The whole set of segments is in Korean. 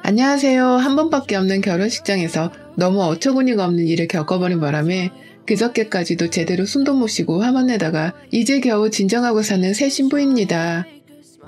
안녕하세요. 한 번밖에 없는 결혼식장에서 너무 어처구니가 없는 일을 겪어버린 바람에 그저께까지도 제대로 숨도 못 쉬고 화만 내다가 이제 겨우 진정하고 사는 새 신부입니다.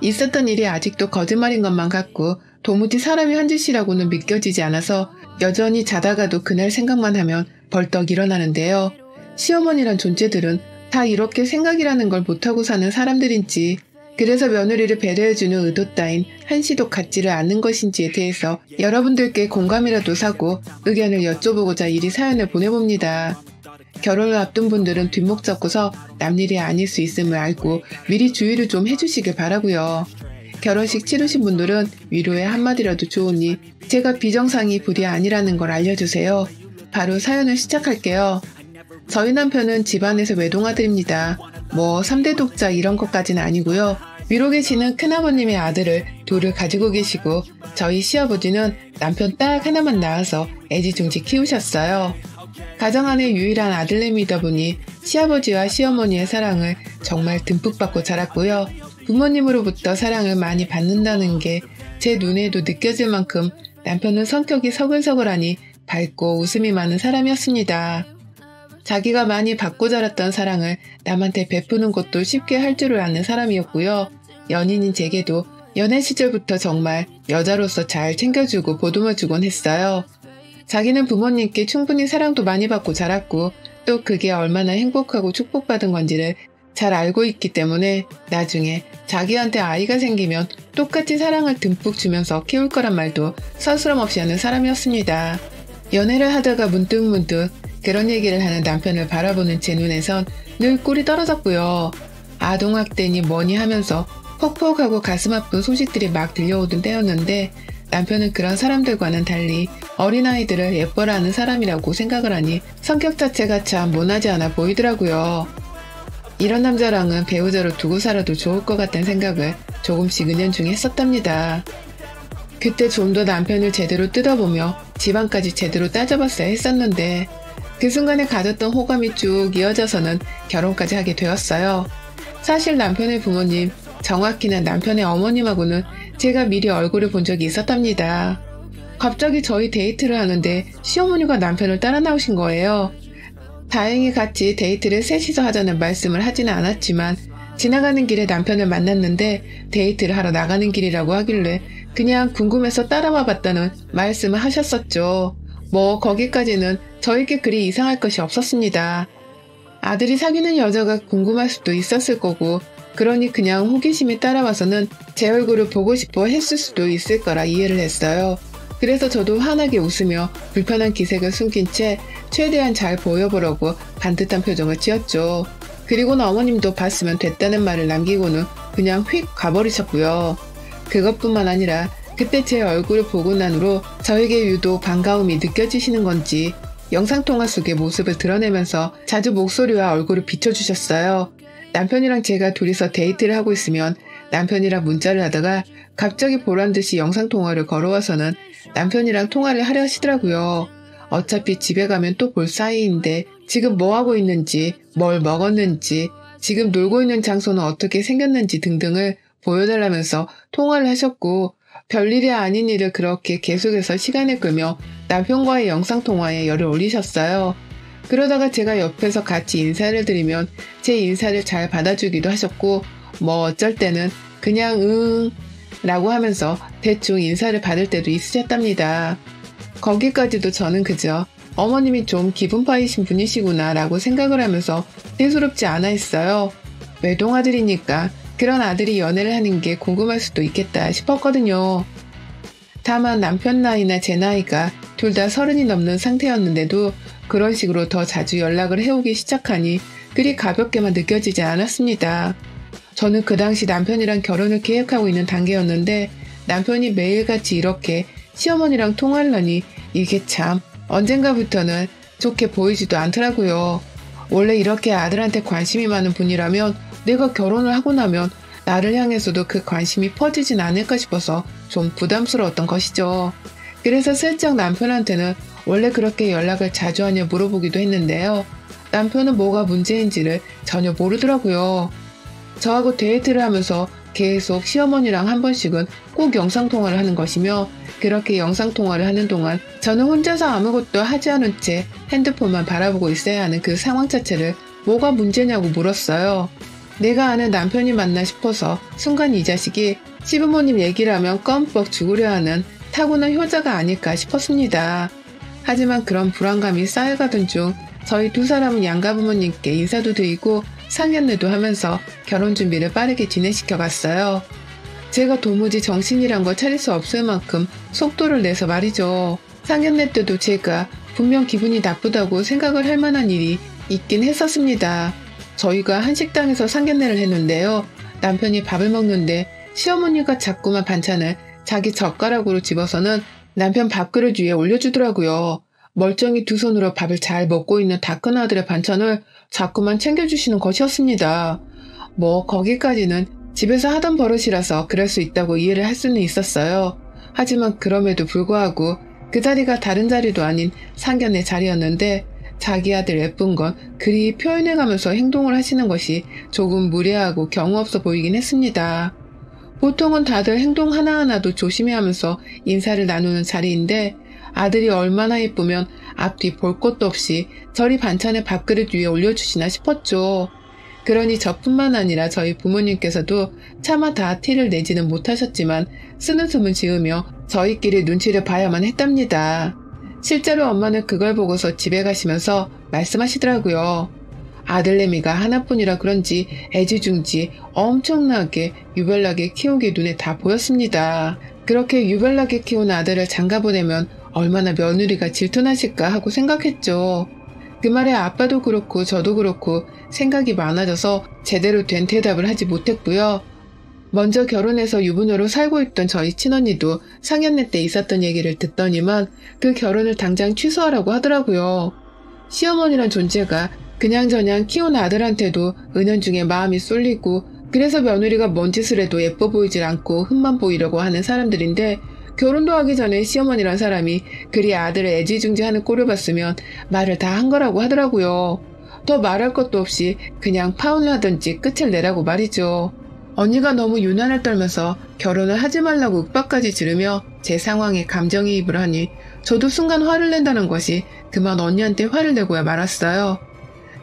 있었던 일이 아직도 거짓말인 것만 같고 도무지 사람이 한 짓이라고는 믿겨지지 않아서 여전히 자다가도 그날 생각만 하면 벌떡 일어나는데요. 시어머니란 존재들은 다 이렇게 생각이라는 걸 못하고 사는 사람들인지, 그래서 며느리를 배려해주는 의도 따윈 한시도 갖지를 않는 것인지에 대해서 여러분들께 공감이라도 사고 의견을 여쭤보고자 이리 사연을 보내봅니다. 결혼을 앞둔 분들은 뒷목 잡고서 남일이 아닐 수 있음을 알고 미리 주의를 좀 해주시길 바라고요. 결혼식 치르신 분들은 위로의 한마디라도 좋으니 제가 비정상이 불이 아니라는 걸 알려주세요. 바로 사연을 시작할게요. 저희 남편은 집안에서 외동아들입니다. 뭐 3대 독자 이런 것까지는 아니고요. 위로 계시는 큰아버님의 아들을 둘을 가지고 계시고 저희 시아버지는 남편 딱 하나만 낳아서 애지중지 키우셨어요. 가정 안의 유일한 아들내미이다 보니 시아버지와 시어머니의 사랑을 정말 듬뿍 받고 자랐고요. 부모님으로부터 사랑을 많이 받는다는 게 제 눈에도 느껴질 만큼 남편은 성격이 서글서글하니 밝고 웃음이 많은 사람이었습니다. 자기가 많이 받고 자랐던 사랑을 남한테 베푸는 것도 쉽게 할 줄을 아는 사람이었고요. 연인인 제게도 연애 시절부터 정말 여자로서 잘 챙겨주고 보듬어주곤 했어요. 자기는 부모님께 충분히 사랑도 많이 받고 자랐고 또 그게 얼마나 행복하고 축복받은 건지를 잘 알고 있기 때문에 나중에 자기한테 아이가 생기면 똑같이 사랑을 듬뿍 주면서 키울 거란 말도 서스럼 없이 하는 사람이었습니다. 연애를 하다가 문득문득 그런 얘기를 하는 남편을 바라보는 제 눈에선 늘 꿀이 떨어졌고요. 아동학대니 뭐니 하면서 퍽퍽하고 가슴 아픈 소식들이 막 들려오던 때였는데 남편은 그런 사람들과는 달리 어린아이들을 예뻐라 하는 사람이라고 생각을 하니 성격 자체가 참 모나지 않아 보이더라고요. 이런 남자랑은 배우자로 두고 살아도 좋을 것 같다는 생각을 조금씩 은연중에 했었답니다. 그때 좀 더 남편을 제대로 뜯어보며 집안까지 제대로 따져봤어야 했었는데 그 순간에 가졌던 호감이 쭉 이어져서는 결혼까지 하게 되었어요. 사실 남편의 부모님, 정확히는 남편의 어머님하고는 제가 미리 얼굴을 본 적이 있었답니다. 갑자기 저희 데이트를 하는데 시어머니가 남편을 따라 나오신 거예요. 다행히 같이 데이트를 셋이서 하자는 말씀을 하지는 않았지만 지나가는 길에 남편을 만났는데 데이트를 하러 나가는 길이라고 하길래 그냥 궁금해서 따라와 봤다는 말씀을 하셨었죠. 뭐 거기까지는 저에게 그리 이상할 것이 없었습니다. 아들이 사귀는 여자가 궁금할 수도 있었을 거고 그러니 그냥 호기심이 따라와서는 제 얼굴을 보고 싶어 했을 수도 있을 거라 이해를 했어요. 그래서 저도 환하게 웃으며 불편한 기색을 숨긴 채 최대한 잘 보여보려고 반듯한 표정을 지었죠. 그리고는 어머님도 봤으면 됐다는 말을 남기고는 그냥 휙 가버리셨고요. 그것뿐만 아니라 그때 제 얼굴을 보고 난 후로 저에게 유독 반가움이 느껴지시는 건지 영상통화 속의 모습을 드러내면서 자주 목소리와 얼굴을 비춰주셨어요. 남편이랑 제가 둘이서 데이트를 하고 있으면 남편이랑 문자를 하다가 갑자기 보란듯이 영상통화를 걸어와서는 남편이랑 통화를 하려 하시더라고요. 어차피 집에 가면 또 볼 사이인데 지금 뭐하고 있는지, 뭘 먹었는지, 지금 놀고 있는 장소는 어떻게 생겼는지 등등을 보여달라면서 통화를 하셨고 별일이 아닌 일을 그렇게 계속해서 시간을 끌며 남편과의 영상통화에 열을 올리셨어요. 그러다가 제가 옆에서 같이 인사를 드리면 제 인사를 잘 받아주기도 하셨고 뭐 어쩔 때는 그냥 응 라고 하면서 대충 인사를 받을 때도 있으셨답니다. 거기까지도 저는 그저 어머님이 좀 기분 파이신 분이시구나 라고 생각을 하면서 대수롭지 않아 했어요. 외동아들이니까 그런 아들이 연애를 하는 게 궁금할 수도 있겠다 싶었거든요. 다만 남편 나이나 제 나이가 둘 다 30이 넘는 상태였는데도 그런 식으로 더 자주 연락을 해오기 시작하니 그리 가볍게만 느껴지지 않았습니다. 저는 그 당시 남편이랑 결혼을 계획하고 있는 단계였는데 남편이 매일같이 이렇게 시어머니랑 통화를 하니 이게 참 언젠가부터는 좋게 보이지도 않더라고요. 원래 이렇게 아들한테 관심이 많은 분이라면 내가 결혼을 하고 나면 나를 향해서도 그 관심이 퍼지진 않을까 싶어서 좀 부담스러웠던 것이죠. 그래서 슬쩍 남편한테는 원래 그렇게 연락을 자주 하냐 물어보기도 했는데요. 남편은 뭐가 문제인지를 전혀 모르더라고요. 저하고 데이트를 하면서 계속 시어머니랑 한 번씩은 꼭 영상통화를 하는 것이며 그렇게 영상통화를 하는 동안 저는 혼자서 아무것도 하지 않은 채 핸드폰만 바라보고 있어야 하는 그 상황 자체를 뭐가 문제냐고 물었어요. 내가 아는 남편이 맞나 싶어서 순간 이 자식이 시부모님 얘기를 하면 껌뻑 죽으려 하는 타고난 효자가 아닐까 싶었습니다. 하지만 그런 불안감이 쌓여가던 중 저희 두 사람은 양가 부모님께 인사도 드리고 상견례도 하면서 결혼 준비를 빠르게 진행시켜 갔어요. 제가 도무지 정신이란 걸 차릴 수 없을 만큼 속도를 내서 말이죠. 상견례 때도 제가 분명 기분이 나쁘다고 생각을 할 만한 일이 있긴 했었습니다. 저희가 한식당에서 상견례를 했는데요. 남편이 밥을 먹는데 시어머니가 자꾸만 반찬을 자기 젓가락으로 집어서는 남편 밥그릇 위에 올려주더라고요. 멀쩡히 두 손으로 밥을 잘 먹고 있는 다 큰 아들의 반찬을 자꾸만 챙겨주시는 것이었습니다. 뭐 거기까지는 집에서 하던 버릇이라서 그럴 수 있다고 이해를 할 수는 있었어요. 하지만 그럼에도 불구하고 그 자리가 다른 자리도 아닌 상견례 자리였는데 자기 아들 예쁜 건 그리 표현해가면서 행동을 하시는 것이 조금 무례하고 경우 없어 보이긴 했습니다. 보통은 다들 행동 하나하나도 조심해 하면서 인사를 나누는 자리인데 아들이 얼마나 예쁘면 앞뒤 볼 것도 없이 저리 반찬을 밥그릇 위에 올려주시나 싶었죠. 그러니 저뿐만 아니라 저희 부모님께서도 차마 다 티를 내지는 못하셨지만 쓰는 숨은 지으며 저희끼리 눈치를 봐야만 했답니다. 실제로 엄마는 그걸 보고서 집에 가시면서 말씀하시더라고요. 아들내미가 하나뿐이라 그런지 애지중지 엄청나게 유별나게 키우기 눈에 다 보였습니다. 그렇게 유별나게 키운 아들을 장가보내면 얼마나 며느리가 질투나실까 하고 생각했죠. 그 말에 아빠도 그렇고 저도 그렇고 생각이 많아져서 제대로 된 대답을 하지 못했고요. 먼저 결혼해서 유부녀로 살고 있던 저희 친언니도 상견례 때 있었던 얘기를 듣더니만 그 결혼을 당장 취소하라고 하더라고요. 시어머니란 존재가 그냥저냥 키운 아들한테도 은연중에 마음이 쏠리고 그래서 며느리가 뭔 짓을 해도 예뻐 보이질 않고 흠만 보이려고 하는 사람들인데 결혼도 하기 전에 시어머니란 사람이 그리 아들을 애지중지하는 꼴을 봤으면 말을 다 한 거라고 하더라고요. 더 말할 것도 없이 그냥 파혼을 하든지 끝을 내라고 말이죠. 언니가 너무 유난을 떨면서 결혼을 하지 말라고 윽박까지 지르며 제 상황에 감정이입을 하니 저도 순간 화를 낸다는 것이 그만 언니한테 화를 내고야 말았어요.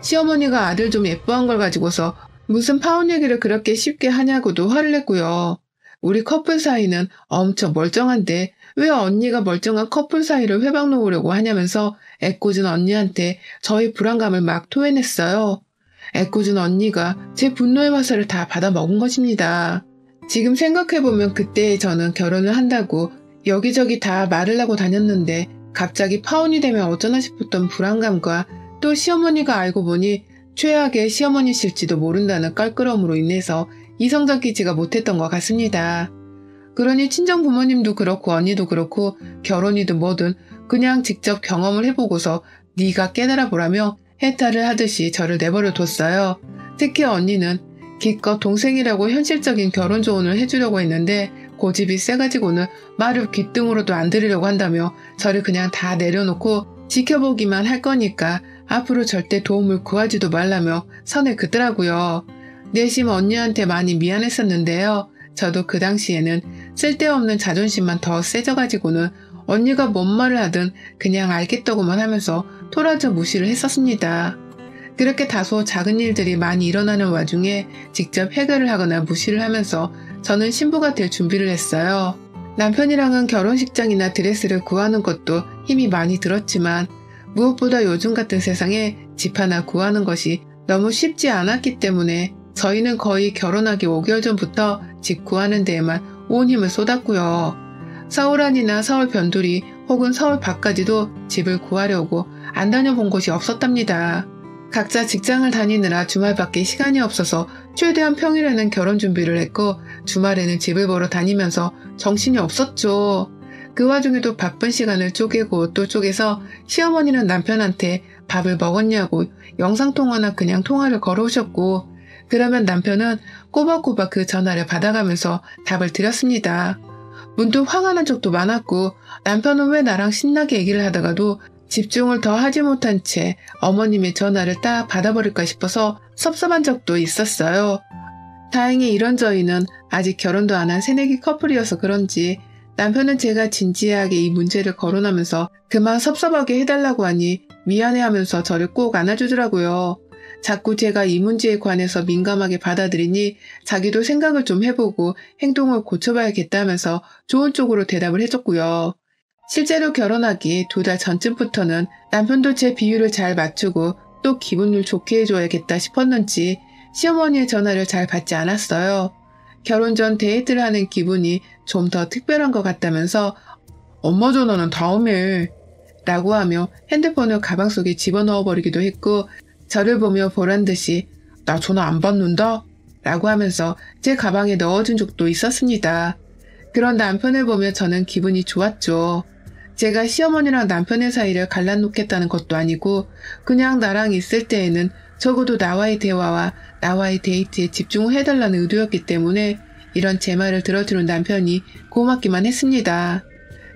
시어머니가 아들 좀 예뻐한 걸 가지고서 무슨 파혼 얘기를 그렇게 쉽게 하냐고도 화를 냈고요. 우리 커플 사이는 엄청 멀쩡한데 왜 언니가 멀쩡한 커플 사이를 회방 놓으려고 하냐면서 애꿎은 언니한테 저의 불안감을 막 토해냈어요. 애꿎은 언니가 제 분노의 화살을 다 받아먹은 것입니다. 지금 생각해보면 그때 저는 결혼을 한다고 여기저기 다 말을 하고 다녔는데 갑자기 파혼이 되면 어쩌나 싶었던 불안감과 또 시어머니가 알고 보니 최악의 시어머니실지도 모른다는 깔끄러움으로 인해서 이성적이지가 못했던 것 같습니다. 그러니 친정 부모님도 그렇고 언니도 그렇고 결혼이든 뭐든 그냥 직접 경험을 해보고서 네가 깨달아 보라며 해탈을 하듯이 저를 내버려 뒀어요. 특히 언니는 기껏 동생이라고 현실적인 결혼 조언을 해주려고 했는데 고집이 세가지고는 말을 귓등으로도 안 들으려고 한다며 저를 그냥 다 내려놓고 지켜보기만 할 거니까 앞으로 절대 도움을 구하지도 말라며 선을 긋더라고요. 내심 언니한테 많이 미안했었는데요. 저도 그 당시에는 쓸데없는 자존심만 더 세져가지고는 언니가 뭔 말을 하든 그냥 알겠다고만 하면서 토라져 무시를 했었습니다. 그렇게 다소 작은 일들이 많이 일어나는 와중에 직접 해결을 하거나 무시를 하면서 저는 신부가 될 준비를 했어요. 남편이랑은 결혼식장이나 드레스를 구하는 것도 힘이 많이 들었지만 무엇보다 요즘 같은 세상에 집 하나 구하는 것이 너무 쉽지 않았기 때문에 저희는 거의 결혼하기 5개월 전부터 집 구하는 데에만 온 힘을 쏟았고요. 서울 안이나 서울 변두리 혹은 서울 밖까지도 집을 구하려고 안 다녀본 곳이 없었답니다. 각자 직장을 다니느라 주말밖에 시간이 없어서 최대한 평일에는 결혼 준비를 했고 주말에는 집을 보러 다니면서 정신이 없었죠. 그 와중에도 바쁜 시간을 쪼개고 또 쪼개서 시어머니는 남편한테 밥을 먹었냐고 영상통화나 그냥 통화를 걸어오셨고 그러면 남편은 꼬박꼬박 그 전화를 받아가면서 답을 드렸습니다. 문득 화가 난 적도 많았고 남편은 왜 나랑 신나게 얘기를 하다가도 집중을 더 하지 못한 채 어머님의 전화를 딱 받아버릴까 싶어서 섭섭한 적도 있었어요. 다행히 이런 저희는 아직 결혼도 안 한 새내기 커플이어서 그런지 남편은 제가 진지하게 이 문제를 거론하면서 그만 섭섭하게 해달라고 하니 미안해하면서 저를 꼭 안아주더라고요. 자꾸 제가 이 문제에 관해서 민감하게 받아들이니 자기도 생각을 좀 해보고 행동을 고쳐봐야겠다 하면서 좋은 쪽으로 대답을 해줬고요. 실제로 결혼하기 2달 전쯤부터는 남편도 제 비유를 잘 맞추고 또 기분을 좋게 해줘야겠다 싶었는지 시어머니의 전화를 잘 받지 않았어요. 결혼 전 데이트를 하는 기분이 좀 더 특별한 것 같다면서 엄마 전화는 다음에 라고 하며 핸드폰을 가방 속에 집어넣어버리기도 했고 저를 보며 보란듯이 나 전화 안 받는다? 라고 하면서 제 가방에 넣어준 적도 있었습니다. 그런 남편을 보며 저는 기분이 좋았죠. 제가 시어머니랑 남편의 사이를 갈라놓겠다는 것도 아니고 그냥 나랑 있을 때에는 적어도 나와의 대화와 나와의 데이트에 집중을 해달라는 의도였기 때문에 이런 제 말을 들어주는 남편이 고맙기만 했습니다.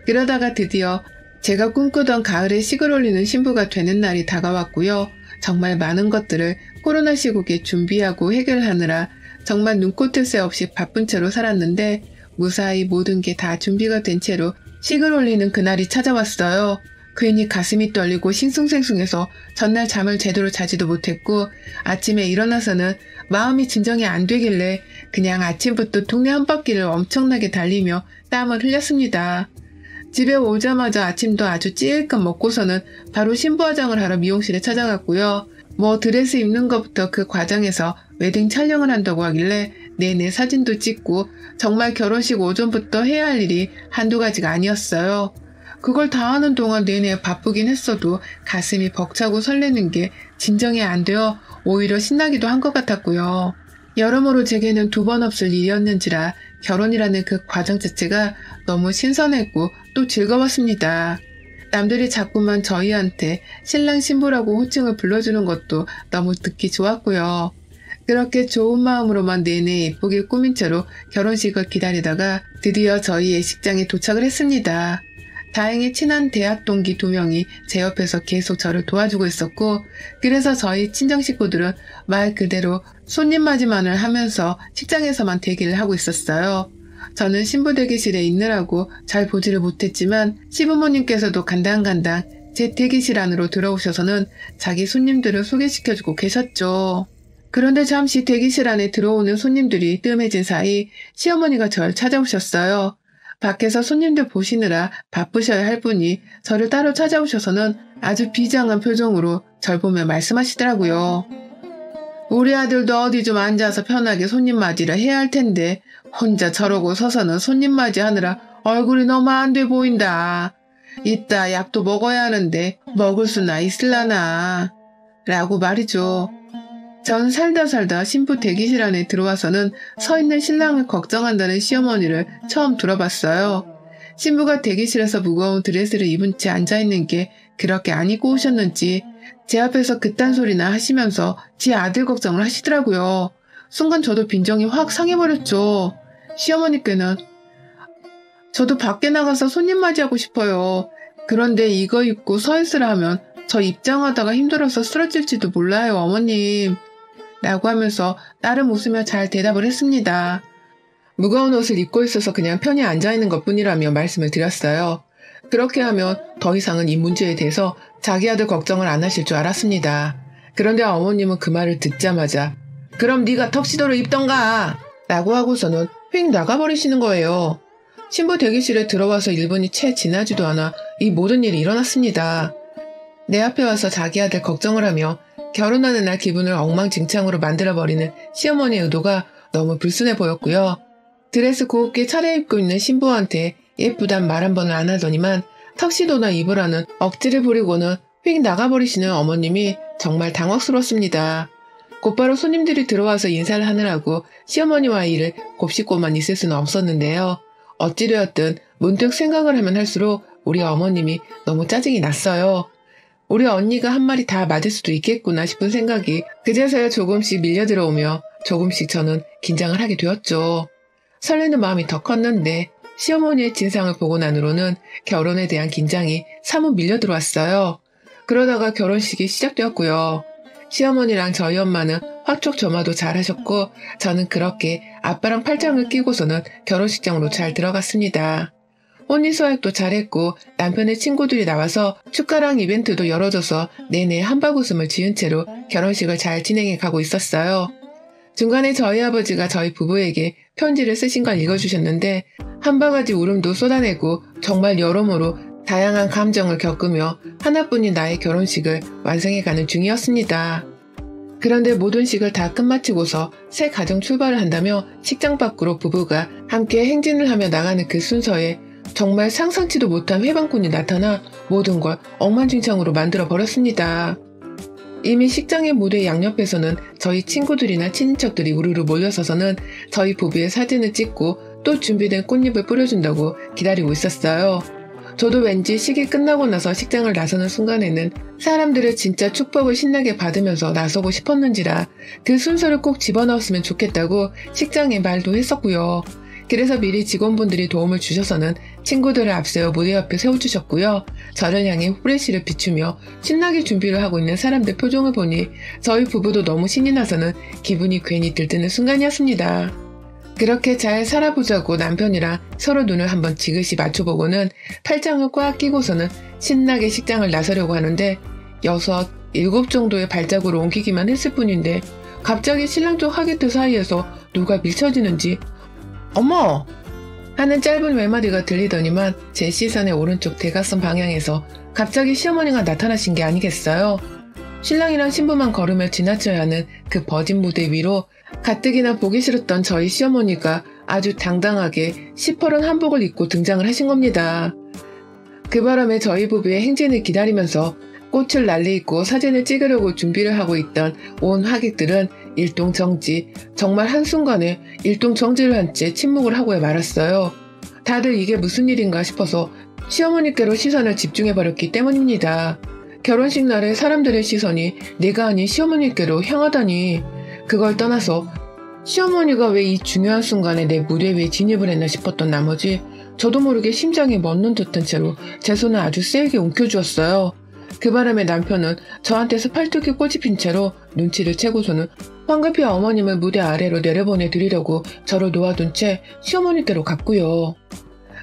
그러다가 드디어 제가 꿈꾸던 가을에 식을 올리는 신부가 되는 날이 다가왔고요. 정말 많은 것들을 코로나 시국에 준비하고 해결하느라 정말 눈코뜰 새 없이 바쁜 채로 살았는데 무사히 모든 게 다 준비가 된 채로 식을 올리는 그날이 찾아왔어요. 괜히 가슴이 떨리고 싱숭생숭해서 전날 잠을 제대로 자지도 못했고 아침에 일어나서는 마음이 진정이 안 되길래 그냥 아침부터 동네 한 바퀴를 엄청나게 달리며 땀을 흘렸습니다. 집에 오자마자 아침도 아주 찔끔 먹고서는 바로 신부 화장을 하러 미용실에 찾아갔고요. 드레스 입는 것부터 그 과정에서 웨딩 촬영을 한다고 하길래 내내 사진도 찍고 정말 결혼식 오전부터 해야 할 일이 한두 가지가 아니었어요. 그걸 다 하는 동안 내내 바쁘긴 했어도 가슴이 벅차고 설레는 게 진정이 안 되어 오히려 신나기도 한 것 같았고요. 여러모로 제게는 2번 없을 일이었는지라 결혼이라는 그 과정 자체가 너무 신선했고 또 즐거웠습니다. 남들이 자꾸만 저희한테 신랑 신부라고 호칭을 불러주는 것도 너무 듣기 좋았고요. 그렇게 좋은 마음으로만 내내 예쁘게 꾸민 채로 결혼식을 기다리다가 드디어 저희 예식장에 도착을 했습니다. 다행히 친한 대학 동기 2명이 제 옆에서 계속 저를 도와주고 있었고 그래서 저희 친정 식구들은 말 그대로 손님 맞이만을 하면서 식장에서만 대기를 하고 있었어요. 저는 신부 대기실에 있느라고 잘 보지를 못했지만 시부모님께서도 간당간당 제 대기실 안으로 들어오셔서는 자기 손님들을 소개시켜주고 계셨죠. 그런데 잠시 대기실 안에 들어오는 손님들이 뜸해진 사이 시어머니가 절 찾아오셨어요. 밖에서 손님들 보시느라 바쁘셔야 할 분이 저를 따로 찾아오셔서는 아주 비장한 표정으로 절 보며 말씀하시더라고요. 우리 아들도 어디 좀 앉아서 편하게 손님 맞이를 해야 할 텐데 혼자 저러고 서서는 손님 맞이하느라 얼굴이 너무 안 돼 보인다. 이따 약도 먹어야 하는데 먹을 수나 있을라나. 라고 말이죠. 전 살다 신부 대기실 안에 들어와서는 서 있는 신랑을 걱정한다는 시어머니를 처음 들어봤어요. 신부가 대기실에서 무거운 드레스를 입은 채 앉아있는 게 그렇게 안 입고 오셨는지 제 앞에서 그딴 소리나 하시면서 지 아들 걱정을 하시더라고요. 순간 저도 빈정이 확 상해버렸죠. 시어머니께는 저도 밖에 나가서 손님 맞이하고 싶어요. 그런데 이거 입고 서 있으라 하면 저 입장하다가 힘들어서 쓰러질지도 몰라요, 어머님. 라고 하면서 나름 웃으며 잘 대답을 했습니다. 무거운 옷을 입고 있어서 그냥 편히 앉아있는 것뿐이라며 말씀을 드렸어요. 그렇게 하면 더 이상은 이 문제에 대해서 자기 아들 걱정을 안 하실 줄 알았습니다. 그런데 어머님은 그 말을 듣자마자 그럼 네가 턱시도를 입던가 라고 하고서는 휙 나가버리시는 거예요. 신부 대기실에 들어와서 1분이 채 지나지도 않아 이 모든 일이 일어났습니다. 내 앞에 와서 자기 아들 걱정을 하며 결혼하는 날 기분을 엉망진창으로 만들어버리는 시어머니의 의도가 너무 불순해 보였고요. 드레스 곱게 차려입고 있는 신부한테 예쁘단 말 한 번을 안 하더니만 턱시도나 입으라는 억지를 부리고는 휙 나가버리시는 어머님이 정말 당황스러웠습니다. 곧바로 손님들이 들어와서 인사를 하느라고 시어머니와의 일을 곱씹고만 있을 수는 없었는데요. 어찌되었든 문득 생각을 하면 할수록 우리 어머님이 너무 짜증이 났어요. 우리 언니가 한 말이 다 맞을 수도 있겠구나 싶은 생각이 그제서야 조금씩 밀려 들어오며 조금씩 저는 긴장을 하게 되었죠. 설레는 마음이 더 컸는데 시어머니의 진상을 보고 난 후로는 결혼에 대한 긴장이 사뭇 밀려 들어왔어요. 그러다가 결혼식이 시작되었고요. 시어머니랑 저희 엄마는 화촉점화도 잘하셨고 저는 그렇게 아빠랑 팔짱을 끼고서는 결혼식장으로 잘 들어갔습니다. 혼인 서약도 잘했고 남편의 친구들이 나와서 축가랑 이벤트도 열어줘서 내내 한바구음을 지은 채로 결혼식을 잘 진행해 가고 있었어요. 중간에 저희 아버지가 저희 부부에게 편지를 쓰신 걸 읽어주셨는데 한바가지 울음도 쏟아내고 정말 여러모로 다양한 감정을 겪으며 하나뿐인 나의 결혼식을 완성해가는 중이었습니다. 그런데 모든 식을 다 끝마치고서 새 가정 출발을 한다며 식장 밖으로 부부가 함께 행진을 하며 나가는 그 순서에 정말 상상치도 못한 회방꾼이 나타나 모든 걸 엉망진창으로 만들어 버렸습니다. 이미 식장의 무대 양옆에서는 저희 친구들이나 친인척들이 우르르 몰려서서는 저희 부부의 사진을 찍고 또 준비된 꽃잎을 뿌려준다고 기다리고 있었어요. 저도 왠지 식이 끝나고 나서 식장을 나서는 순간에는 사람들의 진짜 축복을 신나게 받으면서 나서고 싶었는지라 그 순서를 꼭 집어넣었으면 좋겠다고 식장에 말도 했었고요. 그래서 미리 직원분들이 도움을 주셔서는 친구들을 앞세워 무대 옆에 세워주셨고요. 저를 향해 후레쉬를 비추며 신나게 준비를 하고 있는 사람들 표정을 보니 저희 부부도 너무 신이 나서는 기분이 괜히 들뜨는 순간이었습니다. 그렇게 잘 살아보자고 남편이랑 서로 눈을 한번 지그시 맞춰보고는 팔짱을 꽉 끼고서는 신나게 식장을 나서려고 하는데 6, 7 정도의 발작으로 옮기기만 했을 뿐인데 갑자기 신랑 쪽 하객들 사이에서 누가 밀쳐지는지 어머! 하는 짧은 외마디가 들리더니만 제 시선의 오른쪽 대각선 방향에서 갑자기 시어머니가 나타나신 게 아니겠어요? 신랑이랑 신부만 걸으며 지나쳐야 하는 그 버진 무대 위로 가뜩이나 보기 싫었던 저희 시어머니가 아주 당당하게 시퍼런 한복을 입고 등장을 하신 겁니다. 그 바람에 저희 부부의 행진을 기다리면서 꽃을 날리고 사진을 찍으려고 준비를 하고 있던 온 하객들은 일동정지, 정말 한순간에 일동정지를 한 채 침묵을 하고 말았어요. 다들 이게 무슨 일인가 싶어서 시어머니께로 시선을 집중해버렸기 때문입니다. 결혼식 날에 사람들의 시선이 내가 아닌 시어머니께로 향하다니 그걸 떠나서 시어머니가 왜 이 중요한 순간에 내 무대 위에 진입을 했나 싶었던 나머지 저도 모르게 심장이 멎는 듯한 채로 제 손을 아주 세게 움켜쥐었어요. 그 바람에 남편은 저한테서 팔뚝이 꼬집힌 채로 눈치를 채고서는 황급히 어머님을 무대 아래로 내려보내드리려고 저를 놓아둔 채 시어머니께로 갔고요.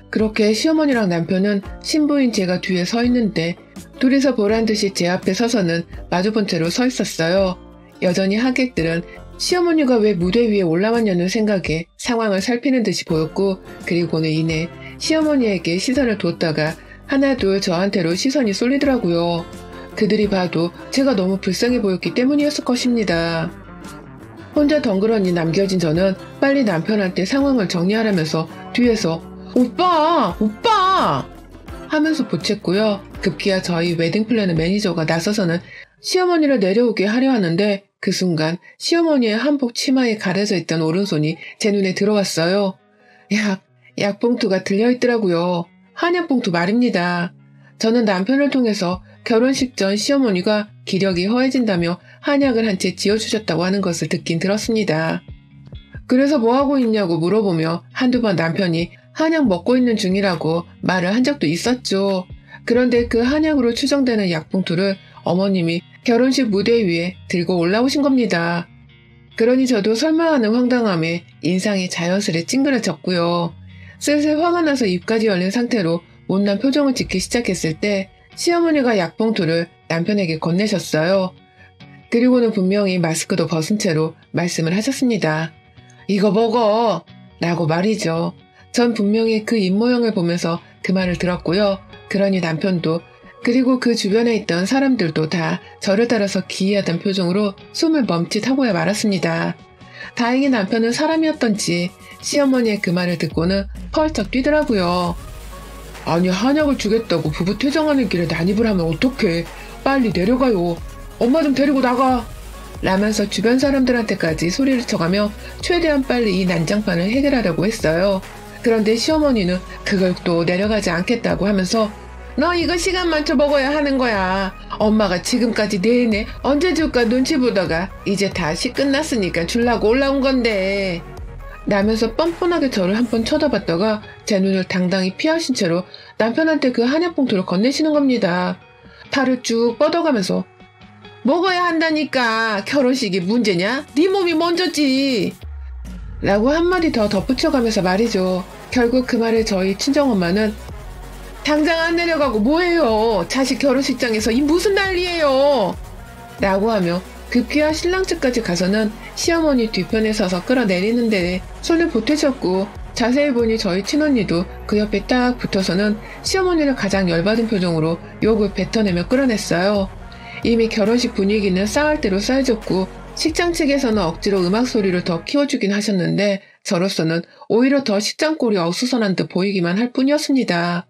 그렇게 시어머니랑 남편은 신부인 제가 뒤에 서 있는데 둘이서 보란듯이 제 앞에 서서는 마주본 채로 서 있었어요. 여전히 하객들은 시어머니가 왜 무대 위에 올라왔냐는 생각에 상황을 살피는 듯이 보였고 그리고는 이내 시어머니에게 시선을 뒀다가 하나둘 저한테로 시선이 쏠리더라고요. 그들이 봐도 제가 너무 불쌍해 보였기 때문이었을 것입니다. 혼자 덩그러니 남겨진 저는 빨리 남편한테 상황을 정리하라면서 뒤에서 오빠! 오빠! 하면서 보챘고요. 급기야 저희 웨딩 플래너 매니저가 나서서는 시어머니를 내려오게 하려 하는데 그 순간 시어머니의 한복 치마에 가려져 있던 오른손이 제 눈에 들어왔어요. 약봉투가 들려있더라고요. 한약봉투 말입니다. 저는 남편을 통해서 결혼식 전 시어머니가 기력이 허해진다며 한약을 한 채 지어주셨다고 하는 것을 듣긴 들었습니다. 그래서 뭐하고 있냐고 물어보며 한두 번 남편이 한약 먹고 있는 중이라고 말을 한 적도 있었죠. 그런데 그 한약으로 추정되는 약봉투를 어머님이 결혼식 무대 위에 들고 올라오신 겁니다. 그러니 저도 설마 하는 황당함에 인상이 자연스레 찡그려졌고요. 슬슬 화가 나서 입까지 열린 상태로 못난 표정을 짓기 시작했을 때 시어머니가 약봉투를 남편에게 건네셨어요. 그리고는 분명히 마스크도 벗은 채로 말씀을 하셨습니다. 이거 먹어! 라고 말이죠. 전 분명히 그 입모양을 보면서 그 말을 들었고요. 그러니 남편도 그리고 그 주변에 있던 사람들도 다 저를 따라서 기이하던 표정으로 숨을 멈칫하고야 말았습니다. 다행히 남편은 사람이었던지 시어머니의 그 말을 듣고는 펄쩍 뛰더라고요. 아니 한약을 주겠다고 부부 퇴장하는 길에 난입을 하면 어떡해. 빨리 내려가요. 엄마 좀 데리고 나가. 라면서 주변 사람들한테까지 소리를 쳐가며 최대한 빨리 이 난장판을 해결하려고 했어요. 그런데 시어머니는 그걸 또 내려가지 않겠다고 하면서 너 이거 시간 맞춰 먹어야 하는 거야. 엄마가 지금까지 내내 언제 줄까 눈치 보다가 이제 다시 끝났으니까 주려고 올라온 건데. 라면서 뻔뻔하게 저를 한번 쳐다봤다가 제 눈을 당당히 피하신 채로 남편한테 그 한약봉투를 건네시는 겁니다. 팔을 쭉 뻗어가면서 먹어야 한다니까. 결혼식이 문제냐? 네 몸이 먼저지. 라고 한마디 더 덧붙여가면서 말이죠. 결국 그 말에 저희 친정엄마는 당장 안 내려가고 뭐해요? 자식 결혼식장에서 이 무슨 난리예요? 라고 하며 급기야 신랑 측까지 가서는 시어머니 뒤편에 서서 끌어내리는데 손을 보태셨고, 자세히 보니 저희 친언니도 그 옆에 딱 붙어서는 시어머니를 가장 열받은 표정으로 욕을 뱉어내며 끌어냈어요. 이미 결혼식 분위기는 쌓을 대로 쌓여졌고 식장 측에서는 억지로 음악 소리를 더 키워주긴 하셨는데 저로서는 오히려 더 식장 꼴이 어수선한 듯 보이기만 할 뿐이었습니다.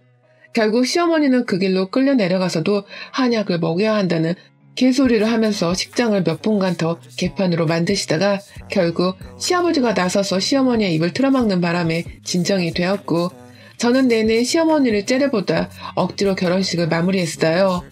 결국 시어머니는 그 길로 끌려 내려가서도 한약을 먹여야 한다는 개소리를 하면서 식장을 몇 분간 더 개판으로 만드시다가 결국 시아버지가 나서서 시어머니의 입을 틀어막는 바람에 진정이 되었고, 저는 내내 시어머니를 째려보다 억지로 결혼식을 마무리했어요.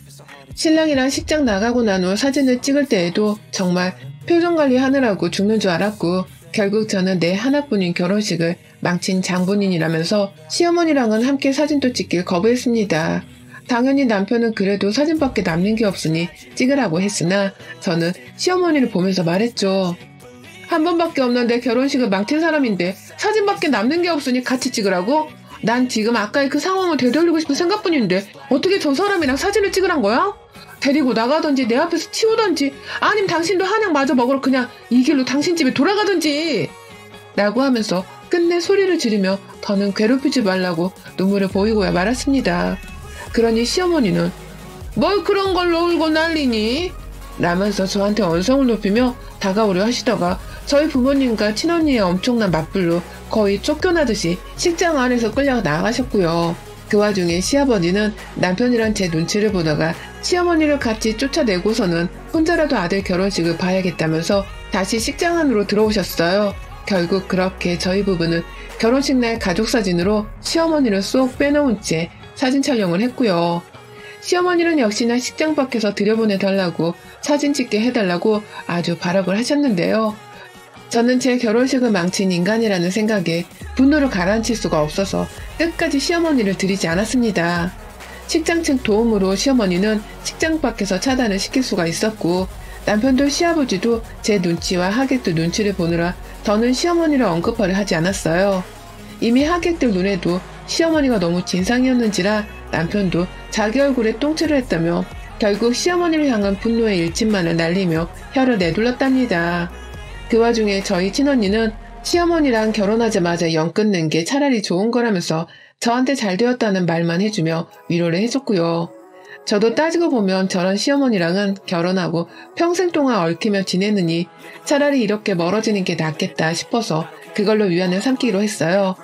신랑이랑 식장 나가고 난 후 사진을 찍을 때에도 정말 표정 관리하느라고 죽는 줄 알았고, 결국 저는 내 하나뿐인 결혼식을 망친 장본인이라면서 시어머니랑은 함께 사진도 찍길 거부했습니다. 당연히 남편은 그래도 사진밖에 남는 게 없으니 찍으라고 했으나 저는 시어머니를 보면서 말했죠. 한 번밖에 없는 내 결혼식을 망친 사람인데 사진밖에 남는 게 없으니 같이 찍으라고? 난 지금 아까의 그 상황을 되돌리고 싶은 생각뿐인데 어떻게 저 사람이랑 사진을 찍으란 거야? 데리고 나가든지 내 앞에서 치우든지 아니면 당신도 한약 마저 먹으러 그냥 이 길로 당신 집에 돌아가든지 라고 하면서 끝내 소리를 지르며 더는 괴롭히지 말라고 눈물을 보이고야 말았습니다. 그러니 시어머니는 뭘 그런 걸로 울고 난리니? 라면서 저한테 언성을 높이며 다가오려 하시다가 저희 부모님과 친언니의 엄청난 맞불로 거의 쫓겨나듯이 식장 안에서 끌려 나가셨고요. 그 와중에 시아버지는 남편이랑 제 눈치를 보다가 시어머니를 같이 쫓아내고서는 혼자라도 아들 결혼식을 봐야겠다면서 다시 식장 안으로 들어오셨어요. 결국 그렇게 저희 부부는 결혼식 날 가족 사진으로 시어머니를 쏙 빼놓은 채 사진 촬영을 했고요. 시어머니는 역시나 식장 밖에서 들여보내달라고 사진 찍게 해달라고 아주 발악을 하셨는데요. 저는 제 결혼식을 망친 인간이라는 생각에 분노를 가라앉힐 수가 없어서 끝까지 시어머니를 들이지 않았습니다. 식장 측 도움으로 시어머니는 식장 밖에서 차단을 시킬 수가 있었고, 남편도 시아버지도 제 눈치와 하객들 눈치를 보느라 더는 시어머니를 언급하려 하지 않았어요. 이미 하객들 눈에도 시어머니가 너무 진상이었는지라 남편도 자기 얼굴에 똥칠을 했다며 결국 시어머니를 향한 분노의 일침만을 날리며 혀를 내둘렀답니다. 그 와중에 저희 친언니는 시어머니랑 결혼하자마자 연 끊는 게 차라리 좋은 거라면서 저한테 잘 되었다는 말만 해주며 위로를 해줬고요. 저도 따지고 보면 저런 시어머니랑은 결혼하고 평생 동안 얽히며 지내느니 차라리 이렇게 멀어지는 게 낫겠다 싶어서 그걸로 위안을 삼기로 했어요.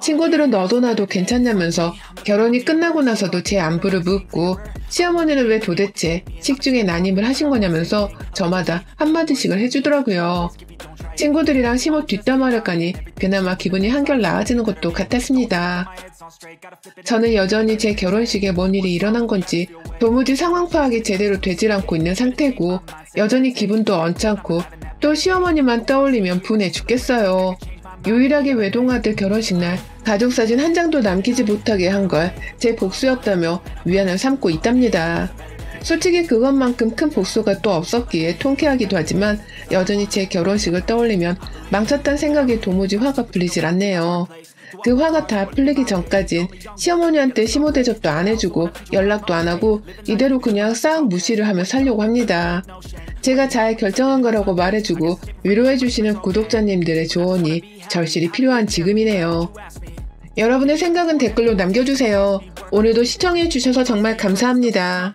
친구들은 너도 나도 괜찮냐면서 결혼이 끝나고 나서도 제 안부를 묻고 시어머니는 왜 도대체 식중에 난임을 하신 거냐면서 저마다 한마디씩을 해주더라고요. 친구들이랑 심호 뒷담화를 까니 그나마 기분이 한결 나아지는 것도 같았습니다. 저는 여전히 제 결혼식에 뭔 일이 일어난 건지 도무지 상황 파악이 제대로 되질 않고 있는 상태고 여전히 기분도 언짢고 또 시어머니만 떠올리면 분해 죽겠어요. 유일하게 외동아들 결혼식 날 가족사진 한 장도 남기지 못하게 한 걸 제 복수였다며 위안을 삼고 있답니다. 솔직히 그것만큼 큰 복수가 또 없었기에 통쾌하기도 하지만 여전히 제 결혼식을 떠올리면 망쳤단 생각에 도무지 화가 풀리질 않네요. 그 화가 다 풀리기 전까진 시어머니한테 시모 대접도 안 해주고 연락도 안 하고 이대로 그냥 싹 무시를 하며 살려고 합니다. 제가 잘 결정한 거라고 말해주고 위로해주시는 구독자님들의 조언이 절실히 필요한 지금이네요. 여러분의 생각은 댓글로 남겨주세요. 오늘도 시청해주셔서 정말 감사합니다.